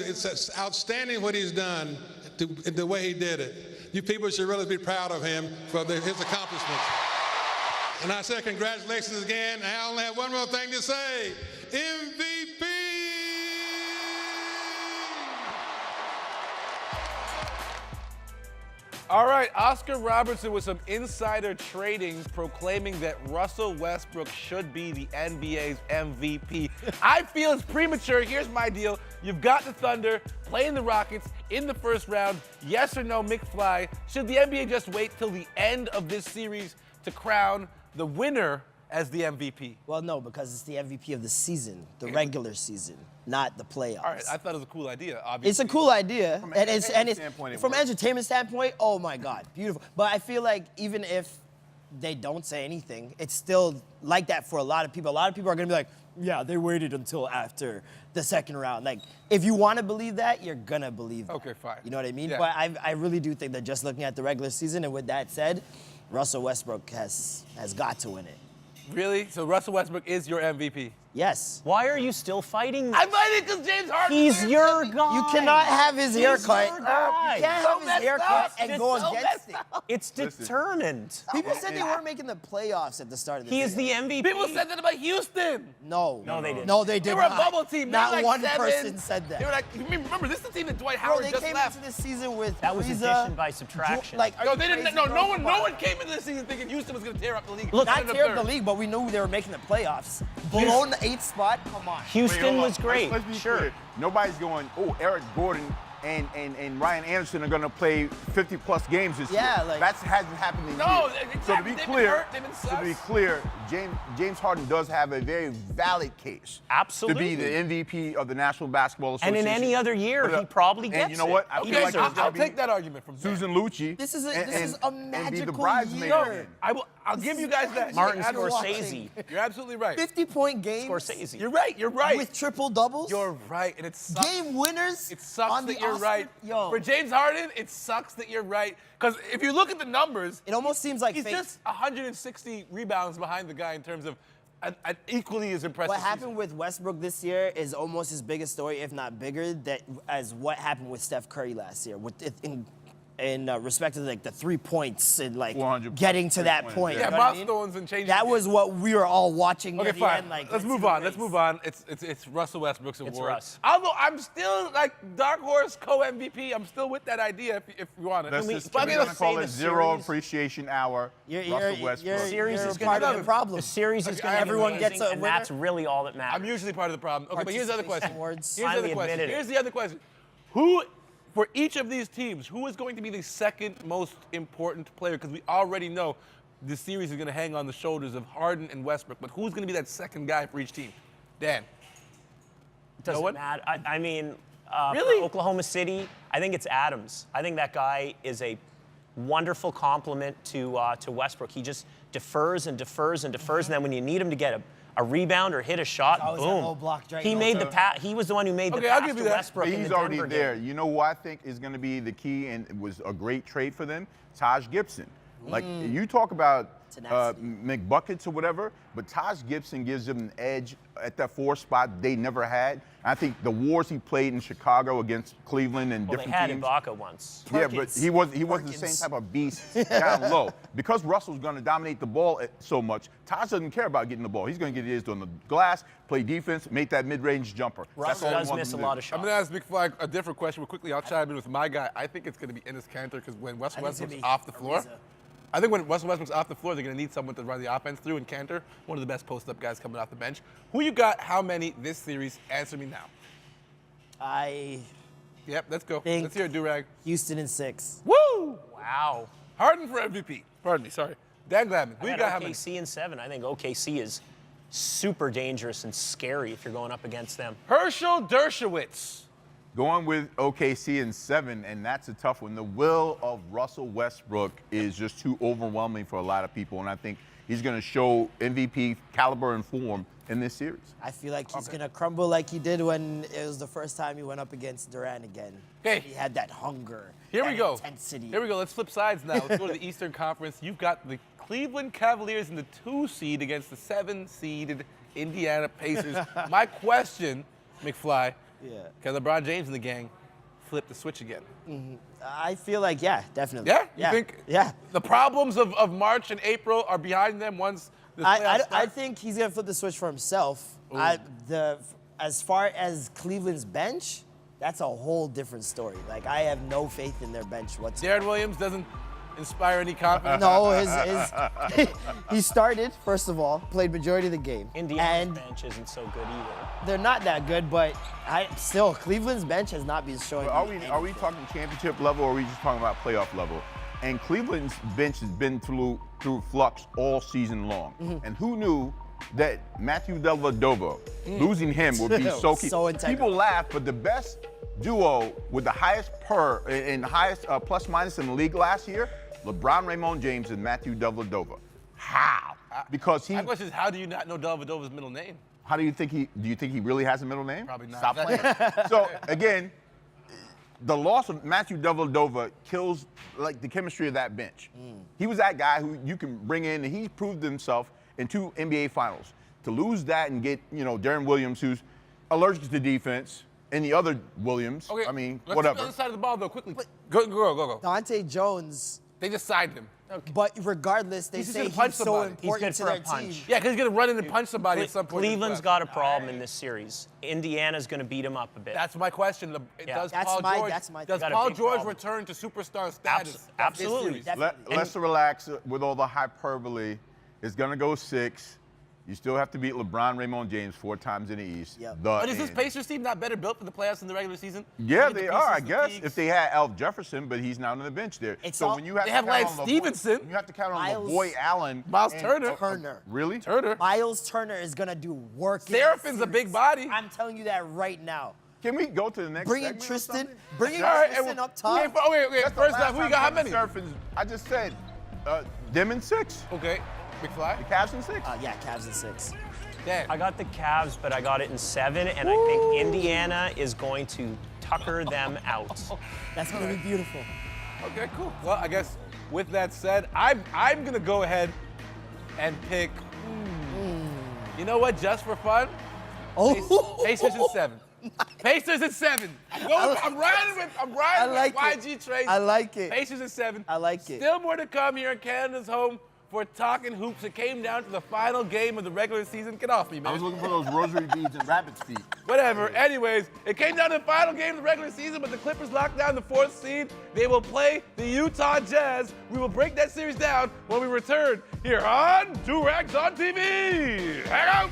It's outstanding what he's done, the way he did it. You people should really be proud of him for his accomplishments. And I say congratulations again. I only have one more thing to say. MVP! All right, Oscar Roberson with some insider trading proclaiming that Russell Westbrook should be the NBA's MVP. I feel it's premature. Here's my deal. You've got the Thunder playing the Rockets in the first round. Yes or no, McFly? Should the NBA just wait till the end of this series to crown the winner as the MVP? Well, no, because it's the MVP of the season, the regular season, not the playoffs. All right, I thought it was a cool idea, obviously. It's a cool idea. From From entertainment standpoint, oh my God, beautiful. But I feel like even if they don't say anything, it's still like that for a lot of people. A lot of people are gonna be like, yeah, they waited until after the second round. Like, if you want to believe that, you're gonna believe that. Okay, fine. You know what I mean? Yeah. But I really do think that just looking at the regular season, and with that said, Russell Westbrook has got to win it. Really? So Russell Westbrook is your MVP? Yes. Why are you still fighting? I'm fighting because James Harden. He's your guy. You cannot have his haircut. your guy. You can't have his haircut and go against it. It's determined. People said they weren't making the playoffs at the start of the He is season. the MVP. People said that about Houston. No. No, they didn't. No, they did They were not. a bubble team. They were Not like one 7. person said that. They were like, remember, this is the team that Dwight Bro, Howard they just came left. into this season with That was Ariza, addition by subtraction. Like, No, they didn't. No, no one came into the season thinking Houston was going to tear up the league. Look, Not End of tear up third. the league, but we knew they were making the playoffs. Below the 8th spot, come on. Houston was great. Let's be Sure. clear. Nobody's going, oh, Eric Gordon and Ryan Anderson are going to play 50-plus games this Yeah, year. like- That hasn't happened in No, years. exactly. So to be They've been clear, hurt. They've been sus. James Harden does have a very valid case Absolutely. to be the MVP of the National Basketball And Association. in any other year, But, he probably and gets you know what? I it. feel Okay, like I'll, it's gonna I'll be take that argument from Susan Lucci. This is a and magical be the year. bridesmaid again. I'll give you guys that. Martin You're absolutely- Scorsese. You're absolutely right. 50-point games. Scorsese. You're right. You're right. With triple doubles. You're right, and it sucks. Game winners. It sucks on that the you're Oscar- right. Yo. For James Harden, it sucks that you're right. Because if you look at the numbers, It almost seems like he's fate. just 160 rebounds behind the guy in terms of an equally as impressive What season. happened with Westbrook this year is almost his biggest story, if not bigger, as what happened with Steph Curry last year. In respect to like the 3 points and like 400 getting to that points, point. Yeah, you know what I mean? milestones and changes. That was what we were all watching. Okay, at the fine. End, like, let's see move the on. Let's race. move on. It's Russell Westbrook's award. It's Russ. Although I'm still like dark horse co-MVP. I'm still with that idea if you want it. Let's we- just can we're we gonna just call say it the Zero series- Appreciation Hour. You're Russell Westbrook. series you're is part gonna of be- the problem. The series is Okay, going to be everyone amazing, gets a and winner. that's really all that matters. I'm usually part of the problem. Okay, but here's the other question. Awards. Here's the other Finally question. admitted it. Here's the other question. Who, for each of these teams, who is going to be the second most important player? Because we already know the series is going to hang on the shoulders of Harden and Westbrook. But who's going to be that second guy for each team? Dan. Doesn't one? matter. I mean, Really? for Oklahoma City, I think it's Adams. I think that guy is a wonderful compliment to Westbrook. He just defers and defers and defers, and then when you need him to get a rebound or hit a shot, always that boom. low block right He now. made the pass. He was the one who made the Okay, I'll pass give to you that. Westbrook in He's the already Denver there. game. You know who I think is going to be the key and was a great trade for them? Taj Gibson. Like, you talk about Tenacity. McBuckets or whatever, but Taj Gibson gives them an edge at that 4 spot they never had. I think the wars he played in Chicago against Cleveland and Well, they different had teams. Ibaka once. Yeah, but Perkins. he wasn't the Perkins. same type of beast down low. Because Russell's going to dominate the ball so much, Taj doesn't care about getting the ball. He's going to get his on the glass, play defense, make that mid-range jumper. Russ all he does wants miss to a do. lot of I'm shots. going to ask Big Flag a different question, but quickly I'll chime in with my guy. I think it's going to be Enes Kanter because when I think it's Westbrook's gonna be off the floor, Ariza. I think when Russell Westbrook's off the floor, they're going to need someone to run the offense through. And Kanter, one of the best post-up guys coming off the bench. Who you got? How many this series? Answer me now. Yep, let's go. Think- Let's hear it, Durag. Houston in 6. Woo! Wow. Harden for MVP. Pardon me, sorry. Dan Gladman, who I you got got? How many? OKC in 7. I think OKC is super dangerous and scary if you're going up against them. Herschel Dershowitz. Going with OKC in 7, and that's a tough one. The will of Russell Westbrook is just too overwhelming for a lot of people, and I think he's going to show MVP caliber and form in this series. I feel like he's going to crumble like he did when it was the first time he went up against Durant again. Okay. He had that hunger. Here we that go. Intensity. Here we go. Let's flip sides now. Let's go to the Eastern Conference. You've got the Cleveland Cavaliers in the 2 seed against the 7 seeded Indiana Pacers. My question, McFly, Yeah. Can LeBron James and the gang flip the switch again? I feel like, yeah, definitely. Yeah? You think Yeah. the problems of March and April are behind them once the playoffs I start? think he's going to flip the switch for himself. As far as Cleveland's bench, that's a whole different story. Like, I have no faith in their bench whatsoever. Darren Williams doesn't inspire any confidence? No, he started, first of all, played majority of the game. Indiana's And bench isn't so good either. they're not that good, but still, Cleveland's bench has not been showing Are me we anything. talking championship level, or are we just talking about playoff level? And Cleveland's bench has been through flux all season long. And who knew that Matthew Dellavedova, losing him would be so key. So integral. People laugh, but the best duo with the highest highest plus minus in the league last year, LeBron Raymond James and Matthew Dellavedova. How? Because My question is, how do you not know Dellavedova's middle name? How do you think he really has a middle name? Probably not. Stop playing. So again, the loss of Matthew Dellavedova kills like the chemistry of that bench. He was that guy who you can bring in, and he proved himself in 2 NBA Finals. To lose that and get Darren Williams, who's allergic to defense, and the other Williams. Okay, I mean, let's whatever. do the other side of the ball, though, quickly. Go. Dante Jones, They just signed him. but regardless, they He's just say gonna punch he's so somebody. He's important good to for a their punch. team. Yeah, because he's going to run in and punch somebody at some point. Cleveland's got a problem in this series. Indiana's going to beat him up a bit. That's my question. Yeah. Does That's Paul my- George, that's my- does Got a Paul big George problem. return to superstar status? Absolutely. This series? Definitely. Let's relax with all the hyperbole. It's gonna go 6. You still have to beat LeBron Raymond James 4 times in the East. Yep. But is this Pacers team not better built for the playoffs in the regular season? Yeah, Look at they the are, I pieces, guess, fatigues. if they had Alf Jefferson, but he's not on the bench there. It's so all- when you have They to have count Lance on Stevenson. you have to count on Miles- LaVoy Allen. Miles and- Turner. Turner. Really? Turner. Miles Turner is going to do work. in Serafin's that a big series. body. I'm telling you that right now. Can we go to the next Bringing segment or Tristan, something? bringing All right, Tristan and up top. Okay, That's the first last off, who you time got? How Kevin many? Serafin's- I just said them in 6. Okay, McFly. The Cavs in 6. Yeah, Cavs in 6. Dan. I got the Cavs, but I got it in 7, and I think Indiana is going to tucker them out. That's going to be beautiful. Okay, cool. Well, I guess with that said, I'm gonna go ahead and pick. You know what? Just for fun, Oh, Pacers in 7. Pacers in 7. I'm riding with I like YG it. Trace. I like it. Pacers in 7. I like it. Still more to come here in Canada's home for Talking Hoops. It came down to the final game of the regular season. Get off me, man. I was looking for those rosary beads and rabbit's feet. Whatever. Anyways, it came down to the final game of the regular season, but the Clippers locked down the 4th seed. They will play the Utah Jazz. We will break that series down when we return here on 2 Rags on TV. Hang out.